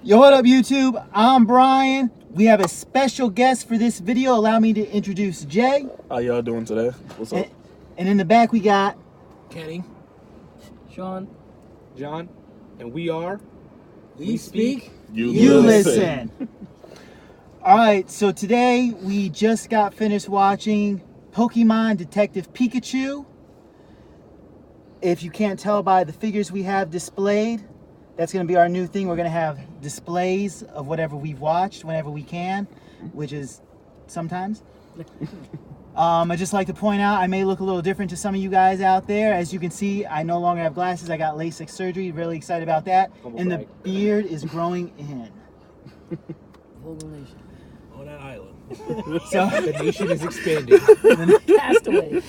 Yo, what up, YouTube? I'm Brian. We have a special guest for this video. Allow me to introduce Jay. How y'all doing today? What's up? And in the back, we got Kenny, Shaun, John, and we are. we speak. You Listen. All right, so today we just got finished watching Pokemon Detective Pikachu. If you can't tell by the figures we have displayed, that's going to be our new thing. We're going to have displays of whatever we've watched whenever we can, which is sometimes. I just like to point out I may look a little different to some of you guys out there. As you can see, I no longer have glasses. I got LASIK surgery. Really excited about that. And the beard is growing in. Whole nation. On that island. So The nation is expanding. Castaway.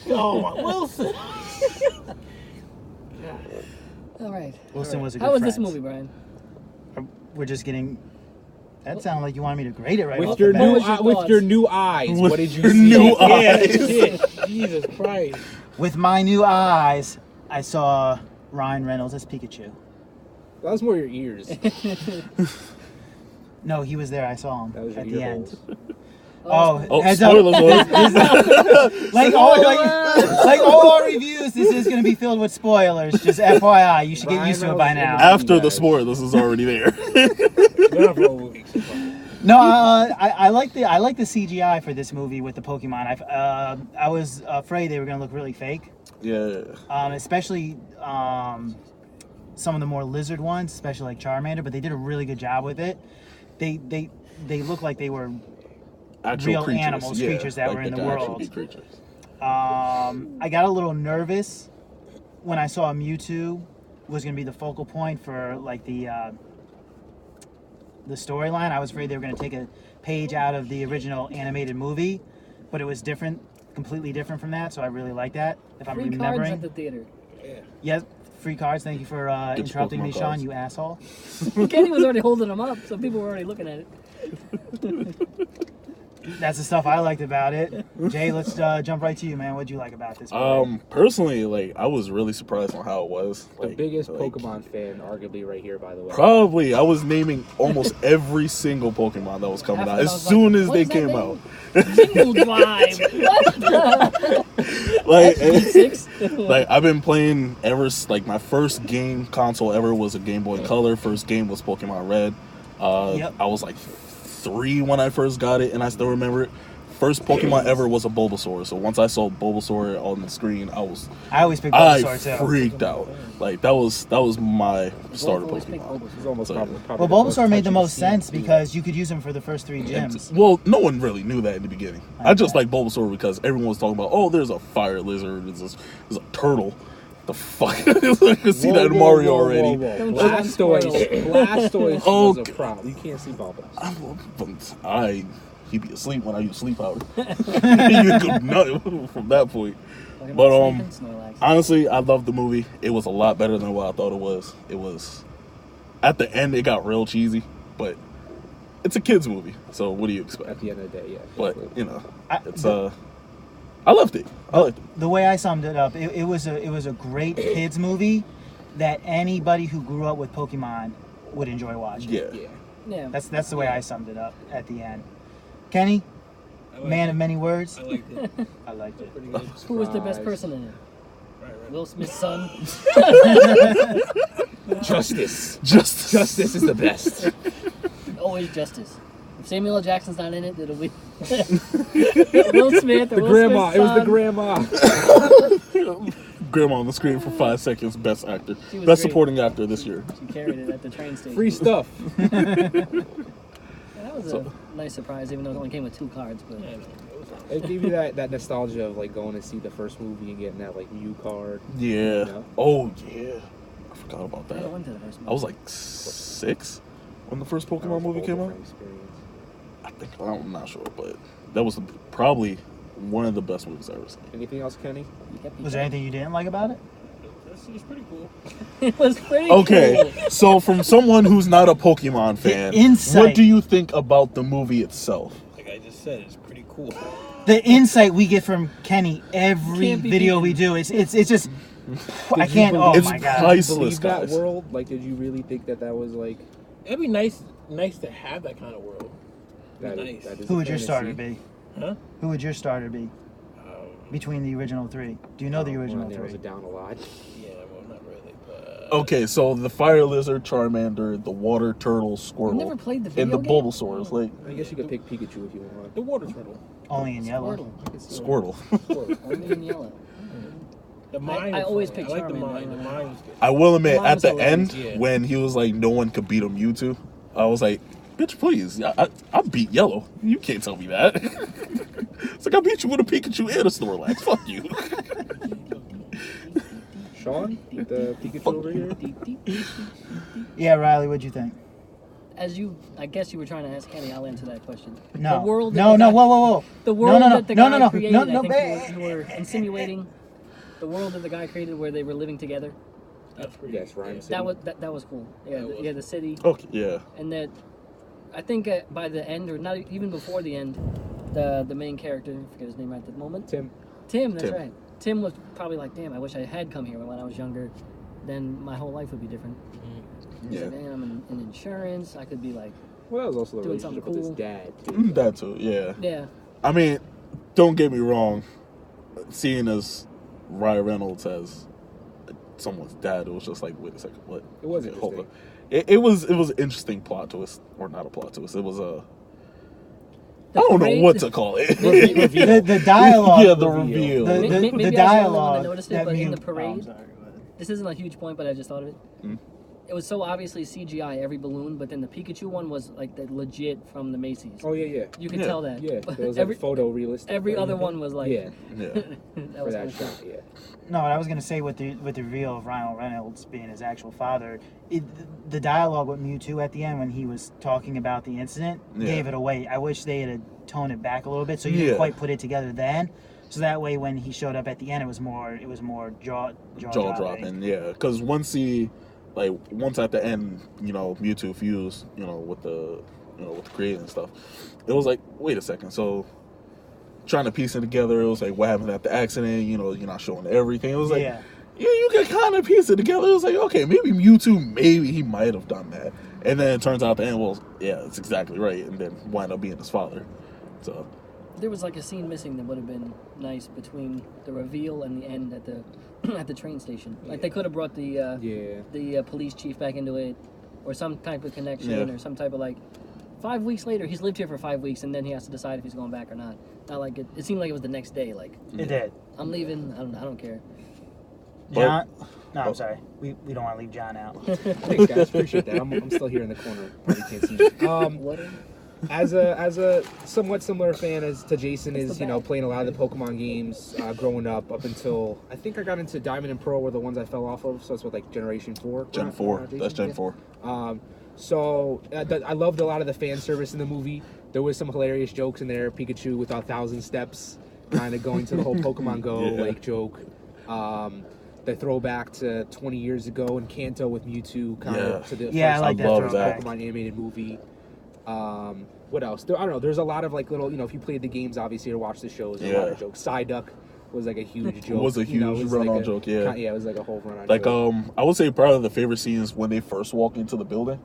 Oh, my Wilson. All right. Wilson was a good How was this friend. movie, Brian? We're just getting. That sounded like you wanted me to grade it right off With the your bat. new was your with thoughts? your new eyes, With what did you your see? new Yeah, eyes. shit. Jesus Christ. With my new eyes, I saw Ryan Reynolds as Pikachu. That was more your ears. No, he was there. I saw him That was your at the ear end. holes. Oh, heads spoilers, up. boys. like all our reviews, this is going to be filled with spoilers. Just FYI, you should get Ryan used to it by Reynolds now. After the spoilers is already there. No, I like the CGI for this movie with the Pokemon. I was afraid they were going to look really fake, Yeah. especially some of the more lizard ones, especially like Charmander. But they did a really good job with it. They look like they were Actual real creatures. animals, Yeah, creatures that like were in they the could actually world. be creatures. I got a little nervous when I saw Mewtwo was going to be the focal point for like the storyline. I was afraid they were going to take a page out of the original animated movie, but it was different, completely different from that. So I really like that. If I'm Free cards remembering, at the theater. yes, free cards. Thank you for Get your interrupting me, Pokemon Sean. cards. You asshole. Kenny was already holding them up, so people were already looking at it. That's the stuff I liked about it. Jay, let's jump right to you, man. What'd you like about this movie? Personally, like I was really surprised on how it was. The Like, biggest like, Pokemon fan, arguably, right here, by the way. Probably, I was naming almost every single Pokemon that was coming out as soon as they came out. Jingle Drive. What the? Like, Six. like I've been playing ever. Like my first game console ever was a Game Boy Color. First game was Pokemon Red. Yep. I was like 3 when I first got it, and I still remember it. First Pokemon ever was a Bulbasaur. So once I saw Bulbasaur on the screen, I always pick Bulbasaur too. freaked out. Like that was my starter Always pick Pokemon. Bulbasaur. It's almost So- probably Well, the Bulbasaur made the most touchy sense scene. because you could use him for the first 3 gyms. Well, no one really knew that in the beginning. I just like Bulbasaur because everyone was talking about, oh, there's a fire lizard, there's a turtle. The fuck? I could see that in Mario already. Don't Blastoise, Blastoise Oh, was a problem. You can't see Bulbasaur. He'd be asleep when I use sleep powder. You go nuts from that point. Talking But, about sleeping, Snorlax. Honestly, I loved the movie. It was a lot better than what I thought it was. It was at the end it got real cheesy, but it's a kids movie, so what do you At expect? the end of the day, yeah. But you know, I- it's I loved it. I liked it. The way I summed it up, it was a great kids movie that anybody who grew up with Pokemon would enjoy watching. Yeah. Yeah. Yeah. That's the way I summed it up at the end. Kenny, man of many words. I liked it. I liked it. Pretty good Who was the best surprise. person in it? Right. Will Smith's son. Justice. Justice is the best. Always justice. If Samuel L. Jackson's not in it, it'll be Will Smith or The Will grandma. Smith's It was the son. grandma. Grandma on the screen for 5 seconds. Best actor. She was Best great. supporting actor this year. She carried it at the train station. Free stuff. Yeah, that was a nice surprise, even though it only came with 2 cards. But It gave you that nostalgia of like going to see the first movie and getting that like Mew card. Yeah. Yeah. Oh yeah. I forgot about I that. never went to the first I was like 6 when the first Pokemon movie came out. Experience. I think I'm not sure, but that was probably one of the best movies I've ever seen. Anything else, Kenny? Was there anything you didn't like about it? It's pretty cool. It was pretty Okay, cool. so from someone who's not a Pokemon fan, insight. what do you think about the movie itself? Like I just said, it's pretty cool. The insight we get from Kenny every Can't be video we beaten. do, it's just I Did you can't. Oh believe- It's my god! priceless, Believe that guys. world? Like, did you really think that was like It'd be nice to have that kind of world. That Nice. is Who a would your fantasy. starter be? Huh? Who would your starter be Um, between the original three? Do you know the original narrows three? it down a lot. yeah, well, not really, but Okay, so the fire lizard, Charmander, the water turtle, Squirtle, never played the and the video game? Bulbasaurs. Like I guess you could pick Pikachu if you want. the water turtle, Only in yellow. Squirtle. Squirtle. Only in yellow. the mine. I was always funny. pick I like the Charmander, mine. The I don't know. mine was good. I will admit, Mine at was the hilarious. end, Yeah. when he was like, no one could beat him, Mewtwo, I was like, bitch, please. I beat Yellow. You can't tell me that. It's like, I beat you with a Pikachu and a Snorlax. Fuck you. Shaun, the Pikachu over here. Yeah, Riley, what'd you think? I guess you were trying to ask Kenny. I'll answer that question. No. The world. No, that no, the guy- whoa. The world no, that the no, guy no, created. no, I think ba- you were insinuating the world that the guy created, where they were living together. That's pretty. Yes, Rhyme City. That was cool. Yeah, That was. the city, Okay, yeah. and that I think by the end, or not even before the end, the main character, I forget his name right at the moment. Tim. Tim, that's Tim. right. Tim was probably like, damn, I wish I had come here when I was younger. Then my whole life would be different. He's Yeah. like, damn, I'm in insurance. I could be like, Well, that was also the Doing relationship something with his cool. dad. Too. That too, yeah. yeah. I mean, don't get me wrong. Seeing as Ryan Reynolds as someone's dad, it was just like, wait a second, what? It was Okay, hold interesting. on. It was an interesting plot twist, or not a plot twist. It was a I don't know what to call it. The dialogue. Yeah, the reveal. The, Maybe the, I was the only one that dialogue. noticed it, that but in Mew- the parade- Oh, I'm sorry, go ahead. This isn't a huge point, but I just thought of it. Hmm? It was so obviously CGI, every balloon, but then the Pikachu one was like the legit from the Macy's. Oh yeah. You could Yeah. tell that. Yeah, But there was every like photo realistic. every other one was like, Yeah, Yeah. that for was that kinda cool. shot. Yeah. No, what I was gonna say with the reveal of Ryan Reynolds being his actual father, the dialogue with Mewtwo at the end when he was talking about the incident Yeah. gave it away. I wish they had toned it back a little bit so you Yeah. didn't quite put it together then. So that way, when he showed up at the end, it was more jaw Dropping, yeah. Because once at the end, Mewtwo fused, with the creating and stuff, it was like, wait a second. So trying to piece it together, it was like, what happened at the accident? You're not showing everything. It was like, Yeah. yeah, you can kind of piece it together. It was like, okay, maybe Mewtwo, maybe he might have done that. And then it turns out at the end, well, yeah, it's exactly right. And then wind up being his father. So, There was like a scene missing that would have been nice between the reveal and the end at the at the train station. Like they could have brought the police chief back into it, or some type of connection, Yeah. or some type of like. 5 weeks later, he's lived here for 5 weeks, and then he has to decide if he's going back or not. Not like it seemed like it was the next day. Like It did. I'm leaving. I don't care. John. No, I'm sorry. We don't want to leave John out. Thanks, guys. Appreciate that. I'm still here in the corner. Probably can't see me. What? As a somewhat similar fan as to Jason It's is, the bag. playing a lot of the Pokemon games growing up until I think I got into Diamond and Pearl were the ones I fell off of. So it's with like Generation 4. Gen 4. Jason? That's Gen Yeah. 4. So I loved a lot of the fan service in the movie. There was some hilarious jokes in there. Pikachu with 1,000 steps, kind of going to the whole Pokemon Go Yeah. like joke. The throwback to 20 years ago in Kanto with Mewtwo, kind Yeah. of to the Yeah, I first like that love throwback. Pokemon animated movie. What else? I don't know. There's a lot of like little, if you played the games, obviously, or watched the shows, a lot Yeah. of jokes. Psyduck was like a huge joke. Was a you know, huge it was run-on like a- joke, yeah. Yeah, it was like a whole run-on Like, joke. I would say probably the favorite scene is when they first walk into the building.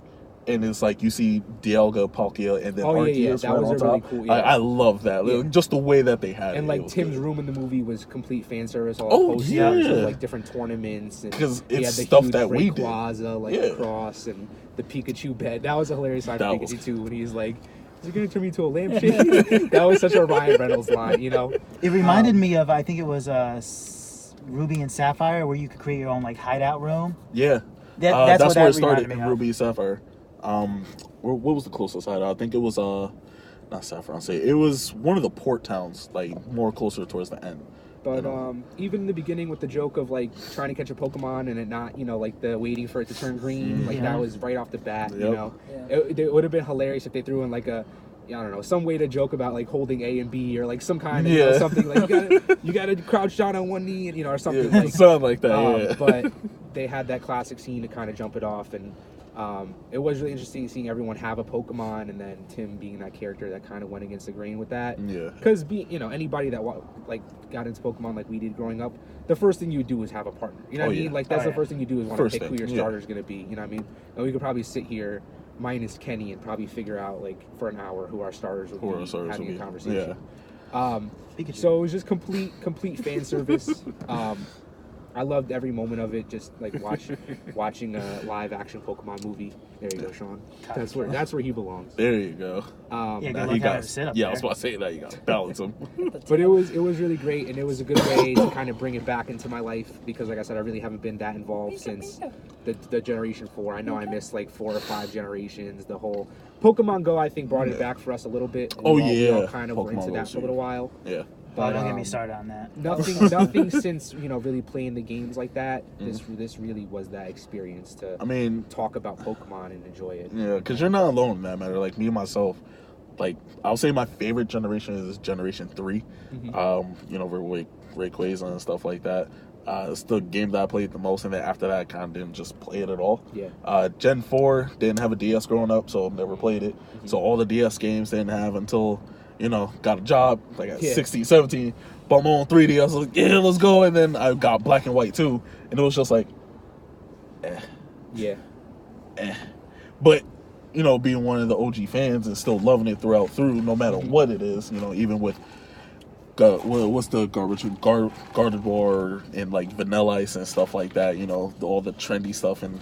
And it's like you see Dialga, Palkia, and then Oh, yeah, Arceus that right was on a really top. cool, yeah. I love that. Yeah. Just the way that they had it. And it like was Tim's good. room in the movie was complete fan service. All Oh, posters yeah. of like different tournaments, and 'Cause he it's had the stuff huge that we did. Rayquaza, like Yeah. across, and the Pikachu bed. That was a hilarious line for That was- Pikachu too, when he's like, "Is it gonna turn me into a lampshade?" That was such a Ryan Reynolds line, It reminded me of, I think it was Ruby and Sapphire, where you could create your own like hideout room. Yeah. That's what where that it started reminded me in of. Ruby Sapphire. What was the closest hideout? I think it was not Sapphire. I'll say it was one of the port towns, like more closer towards the end. But even in the beginning with the joke of like trying to catch a Pokemon and it not, like the waiting for it to turn green, like that was right off the bat. Yep. Yeah. It would have been hilarious if they threw in like I don't know, some way to joke about like holding A and B or like some kind of Yeah. something like you gotta crouch down on one knee and or something Yeah, like. something like that. Yeah. But they had that classic scene to kind of jump it off, and it was really interesting seeing everyone have a Pokemon, and then Tim being that character that kind of went against the grain with that. Yeah. Because anybody that got into Pokemon like we did growing up, the first thing you would do is have a partner. You know what I mean? yeah. Like that's Oh, the yeah. first thing you do is want First to pick who thing, your yeah. starter is going to be. You know what I mean? And we could probably sit here minus Kenny, and probably figure out like for an hour who our starters would be having a conversation. So it was just complete fan service. I loved every moment of it. Just like watching a live action Pokemon movie. There you go, Shaun. That's where he belongs. There you go. He got sit up there. I was about to say that you got to balance him. But it was really great, and it was a good way to kind of bring it back into my life because, like I said, I really haven't been that involved since the Generation 4. I know I missed like 4 or 5 generations. The whole Pokemon Go, I think, brought it back for us a little bit. And we all kind of were into that for a little while. Yeah. But don't get me started on that. Nothing since really playing the games like that. This really was that experience to talk about Pokemon and enjoy it. Yeah, because you're not alone in that matter. Like me and myself, like I'll say my favorite generation is Generation 3. With Rayquaza and stuff like that. It's the game that I played the most, and then after that I kind of didn't just play it at all. Yeah. Gen 4 didn't have a DS growing up, so never played it. So all the DS games didn't have until got a job like at 16, 17, bought my own 3D. I was like, yeah, let's go. And then I got Black and White too, and it was just like, But being one of the OG fans and still loving it through, no matter what it is, even with what's the garbage, Gardevoir and like Vanilla Ice and stuff like that, all the trendy stuff, and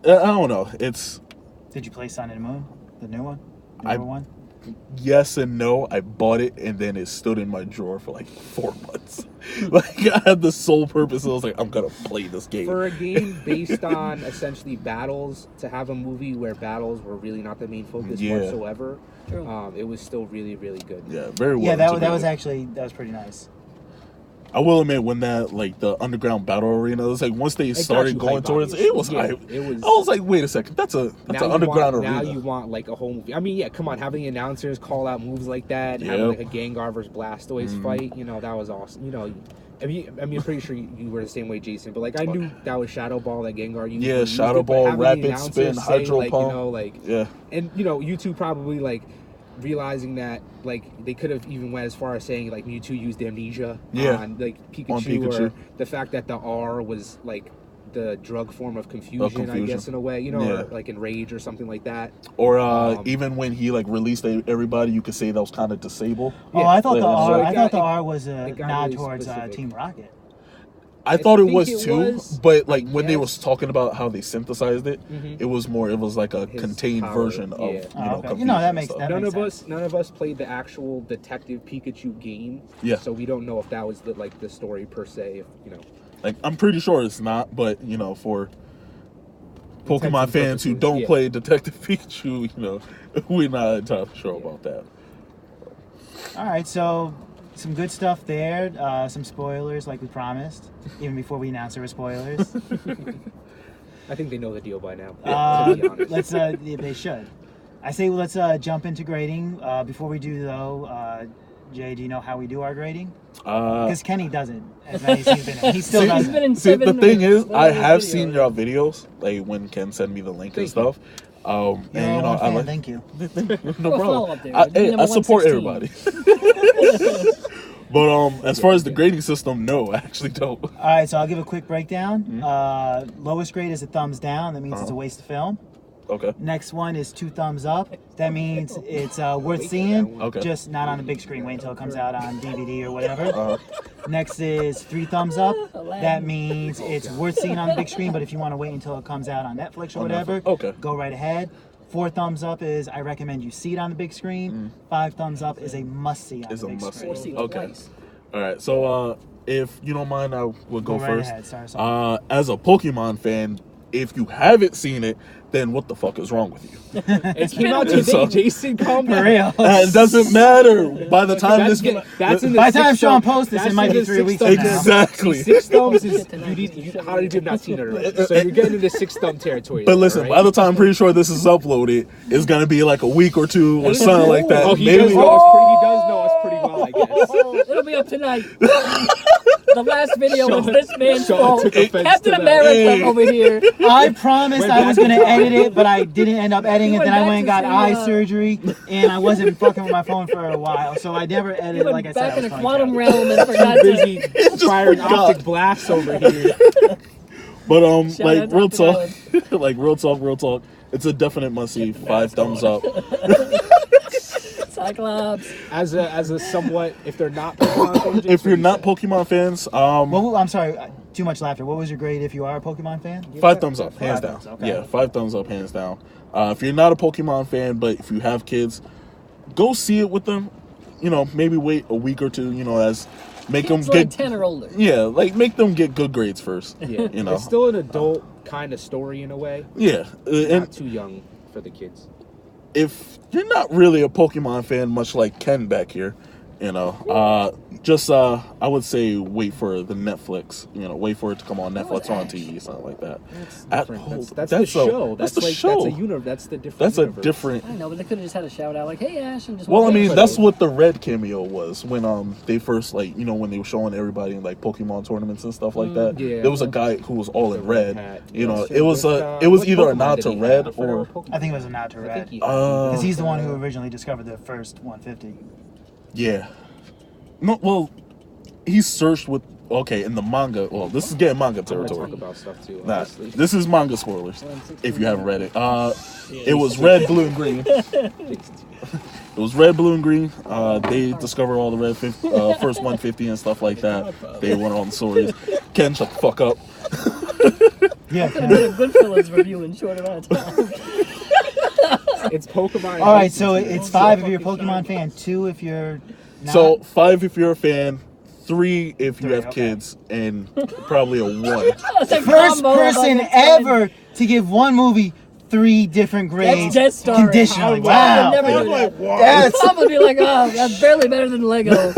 I don't know. Did you play Sun and Moon, the new one? Number one? Yes and no. I bought it and then it stood in my drawer for like 4 months. Like I had the sole purpose. I was like, I'm gonna play this game. For a game based on essentially battles, to have a movie where battles were really not the main focus whatsoever, it was still really, really good. Yeah, very well. Yeah, that was pretty nice. I will admit, when that like the underground battle arena, it was like once they started going towards it was hype. I was like, wait a second, that's an underground arena. Now you want like a whole movie. I mean, come on, having the announcers call out moves like that, having like a Gengar versus Blastoise fight, that was awesome. I'm pretty sure you were the same way, Jayson. But like I knew that was Shadow Ball that Gengar used. Yeah, Shadow Ball, Rapid Spin, Hydro Pump. And you two probably like realizing that like they could have even went as far as saying like Mewtwo used Amnesia on like Pikachu, or the fact that the R was like the drug form of confusion, I guess, in a way, or like Enrage or something like that. Or even when he like released everybody, you could say that was kind of disabled. I thought the R was a nod towards Team Rocket. I thought it was too, but like when they was talking about how they synthesized it, it was like a contained version of that makes sense. None of us played the actual Detective Pikachu game, so we don't know if that was the story per se. Like I'm pretty sure it's not, but for Pokemon fans who don't play Detective Pikachu, we're not entirely sure about that. All right, so. Some good stuff there. Some spoilers, like we promised, even before we announced there were spoilers. I think they know the deal by now. To be honest. They should. I say let's jump into grading. Before we do though, Jay, do you know how we do our grading? Because Kenny doesn't. He still doesn't. The thing is, I have seen your videos, like when Ken sent me the link and stuff. Thank you. No problem. I support everybody. But as far as the grading system, no, I actually don't. All right, so I'll give a quick breakdown. Lowest grade is a thumbs down. That means it's a waste of film. Okay. Next one is 2 thumbs up. That means it's worth seeing. Okay. Just not on the big screen. Wait until it comes out on DVD or whatever. Next is 3 thumbs up. That means it's worth seeing on the big screen, but if you want to wait until it comes out on Netflix or whatever, go right ahead. 4 thumbs up is I recommend you see it on the big screen. 5 thumbs up is a must see on the big screen. Okay. All right. So if you don't mind, I will go right first. Ahead. Sorry. As a Pokemon fan, if you haven't seen it, then what the fuck is wrong with you? It came out today, Jayson. Calm down. It doesn't matter. By the time by the time Shaun posts this, it might be 3 weeks. Exactly. 6 thumbs is how did you have not seen it already? So you're getting into 6 thumb territory. But listen, by the time I'm pretty sure this is uploaded, it's gonna be like a week or 2 or something like that. Oh, he does know us pretty well, I guess. It'll be up tonight. The last video was this man's fault. Captain America over here. I promised I was going to edit it, but I didn't end up editing it. Then I went and got eye surgery, and I wasn't fucking with my phone for a while. So I never edited it like I said. Back in the quantum realm and forgot busy firing optic blasts over here. But like real talk, It's a definite must see. 5 thumbs up. Cyclops. As a somewhat, if they're not Pokemon fans, If you're not Pokemon fans, well, I'm sorry, too much laughter. What was your grade if you are a Pokemon fan? 5 thumbs up, hands down. Okay. Yeah, 5 thumbs up, hands down. If you're not a Pokemon fan, but if you have kids, go see it with them. You know, maybe wait a week or two. You know, as make Kids them get 10 or older. Yeah, like make them get good grades first. Yeah, you know, it's still an adult kind of story in a way. Yeah, Not and too young for the kids. if you're not really a Pokemon fan, much like Ken back here, you know, just I would say wait for the Netflix. You know, wait for it to come on Netflix or on TV, something like that. That's different. That's the show. That's the like show. That's a universe. That's the different. That's universe. a different. I know, but they could have just had a shout out like, "Hey, Ash," and just. Well, I walk mean, away. that's what the Red cameo was when they first, like, you know, when they were showing everybody in like Pokemon tournaments and stuff like that. Yeah. there was a guy who was all in red. Hat. You know, Yes, it was with, it was what either a Pokemon nod did to he red have? I forgot or what Pokemon- I think it was a nod to I red. think he- Because he's the one who originally discovered the first 150. yeah. No, well, he searched with in the manga. Well, this is getting manga I'm gonna territory. talk about stuff too. Nah, Honestly. this is manga spoilers. If you haven't read it, it was red, blue, and green. It was red, blue, and green. They discovered all the first 150 and stuff like that. They went on the stories. Ken, shut the fuck up. Yeah. Could have been a Goodfellas review in short amount of time. It's Pokemon. All right, so it's 5 if you're a Pokemon fan, 2 if you're not. So 5 if you're a fan, 3 if you 3, have okay. kids, and probably a 1. That's a First combo of person like 10. ever to give one movie 3 different grades That's Death Star. conditionally. I Wow. would never do like, that. wow. That's Tom would be like, "Oh, that's barely better than Lego."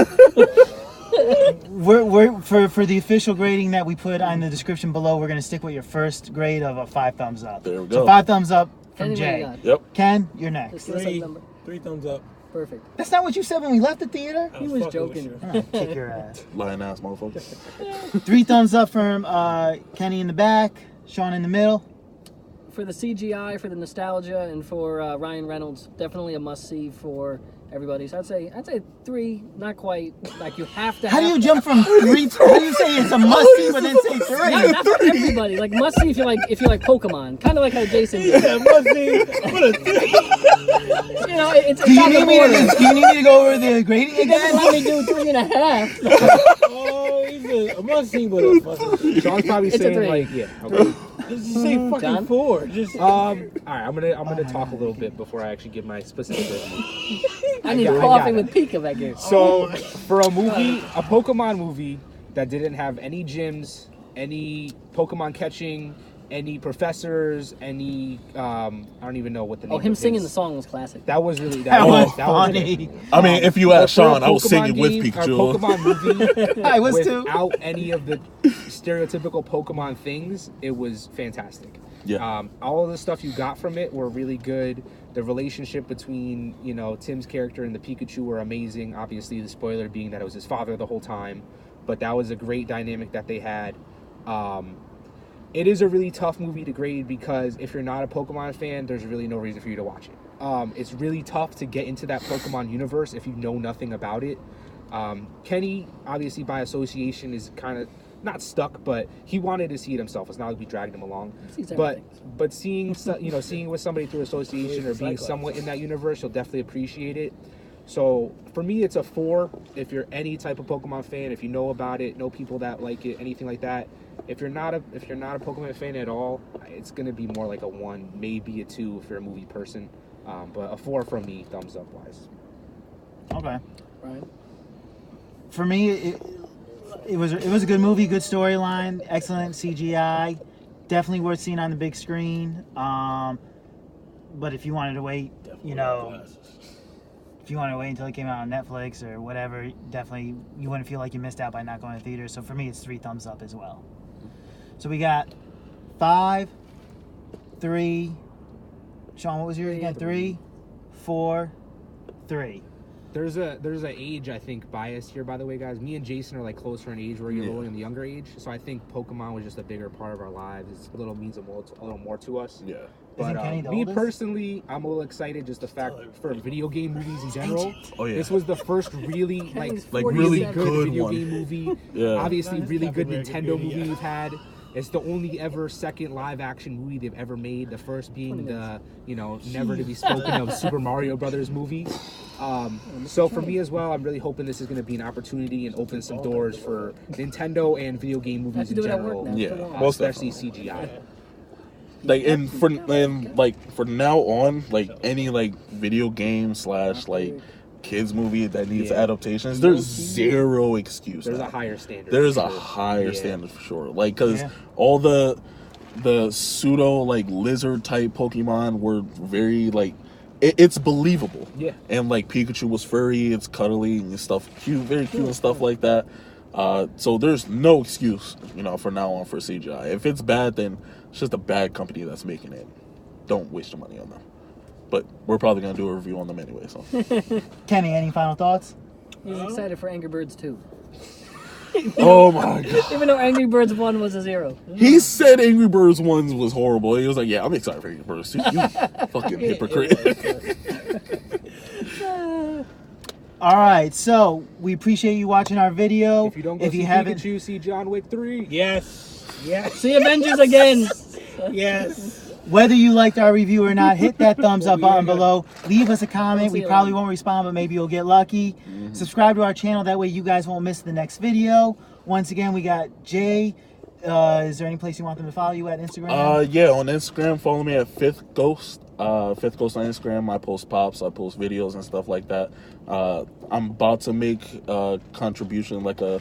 we're for the official grading that we put on the description below. We're gonna stick with your first grade of a 5 thumbs up. There we go. So 5 thumbs up from Anyway, Jay. God. Yep. Ken, you're next. Just give us a number. 3 thumbs up. Perfect. That's not what you said when we left the theater. I He was fucking with joking. you. Oh, kick your ass. Lying ass motherfucker. 3 thumbs up from Kenny in the back, Shaun in the middle. For the CGI, for the nostalgia, and for Ryan Reynolds, definitely a must see for everybody. So I'd say 3, not quite. Like you have to. How do you jump from 3? How do you say it's a must see, but then say 3? Not for everybody. Like must see if you like Pokemon. Kind of like how Jayson did. Yeah, must see. What a 3. You know, it's Do you on the need me border. to? Do you need me to go over the grading He doesn't again? let me do 3.5. Oh, he's a must see, but a fucking. Sean's probably It's a saying 3. like, yeah. Okay. Just say fucking John? 4. Just. All right, I'm gonna talk a little bit before I actually give my specific review. I need got coughing it. with Pika back here. So for a movie, a Pokemon movie that didn't have any gyms, any Pokemon catching, any professors, any I don't even know what the name. Oh, him of singing his- the song was classic. That was really That was that funny. I mean, if you ask For a Shaun, I was Pokemon singing with game, Pikachu. A Pokemon movie I was too. without any of the stereotypical Pokemon things, it was fantastic. Yeah. All of the stuff you got from it were really good. The relationship between, you know, Tim's character and the Pikachu were amazing. Obviously, the spoiler being that it was his father the whole time, but that was a great dynamic that they had. It is a really tough movie to grade because if you're not a Pokemon fan, there's really no reason for you to watch it. It's really tough to get into that Pokemon universe if you know nothing about it. Kenny, obviously by association, is kind of not stuck, but he wanted to see it himself. It's not like we dragged him along. Sees But everything. seeing with somebody through association or being somewhat in that universe, you'll definitely appreciate it. So for me, it's a 4. If you're any type of Pokemon fan, if you know about it, know people that like it, anything like that. If you're not a Pokemon fan at all, it's gonna be more like a 1, maybe a 2 if you're a movie person. But a 4 from me, thumbs up wise. Okay. Right. For me, it was a good movie, good storyline, excellent CGI, definitely worth seeing on the big screen. But if you wanted to wait, you know, if you wanted to wait until it came out on Netflix or whatever, definitely you wouldn't feel like you missed out by not going to theaters. So for me, it's 3 thumbs up as well. So we got 5, 3. Shaun, what was yours again? 3, 4, 3. There's a age, I think, bias here, by the way, guys. Me and Jayson are like closer in age, where you're lower in the younger age. So I think Pokemon was just a bigger part of our lives. It's a little more to us. Yeah. Isn't But Kenny the me oldest? personally, I'm a little excited just the fact for video game movies in general. Oh yeah. This was the first really Kenny's like 47. really good good video one. game movie. Yeah. Obviously, Nice really good Captain Nintendo America, movie yeah. we've had. It's the only ever second live action movie they've ever made. The first being the never to be spoken of Super Mario Brothers movie. So for me as well, I'm really hoping this is going to be an opportunity and open some doors for Nintendo and video game movies in general. Especially CGI. Like for now on, like any like video game / like kids movie that needs adaptations, there's zero excuse. There's a higher standard. There's a higher standard for sure. Like, because all the pseudo like lizard type Pokemon were very like it's believable. Yeah. And like Pikachu was furry, it's cuddly and stuff, cute, very cute and stuff like that. So there's no excuse, for now on for CGI. If it's bad, then it's just a bad company that's making it. Don't waste your money on them. But we're probably going to do a review on them anyway. So, Kenny, any final thoughts? He's excited for Angry Birds 2. Oh my god. Even though Angry Birds 1 was a 0. He said Angry Birds 1 was horrible. He was like, yeah, I'm excited for Angry Birds 2. You fucking hypocrite. All right, so we appreciate you watching our video. If you don't go see Pikachu, see John Wick 3. Yes. See Avengers again. Yes. Whether you liked our review or not, hit that thumbs up button below. Leave us a comment. We probably won't respond, but maybe you'll get lucky. Subscribe to our channel. That way you guys won't miss the next video. Once again, we got Jay. Is there any place you want them to follow you at Instagram? Yeah, on Instagram, follow me at Fifth Ghost. Fifth Ghost on Instagram. I post pops, I post videos and stuff like that. I'm about to make a contribution, like a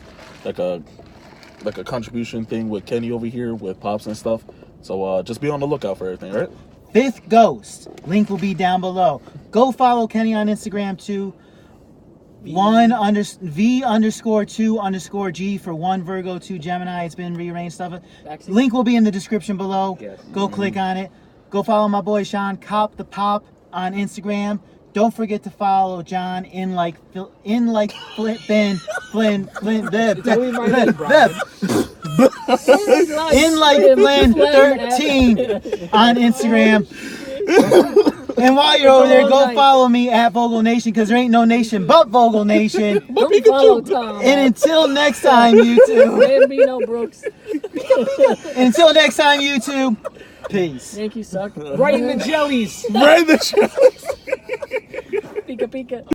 contribution thing with Kenny over here with pops and stuff. So just be on the lookout for everything, right? Fifth Ghost. Link will be down below. Go follow Kenny on Instagram too. V_2_G for 1 Virgo, 2 Gemini. It's been rearranged stuff. Link will be in the description below. Yes. Go click on it. Go follow my boy Shaun, Cop the Pop on Instagram. Don't forget to follow John in like Flint in like Flint 13 on Instagram. And while you're over there, go follow me at Vogel Nation, because there ain't no nation but Vogel Nation. Don't follow Tom. And until next time, YouTube. Bambino Brooks. Until next time, YouTube. Peace. Thank you, suck. Right in the jellies. Right in the jellies. Pika Pika.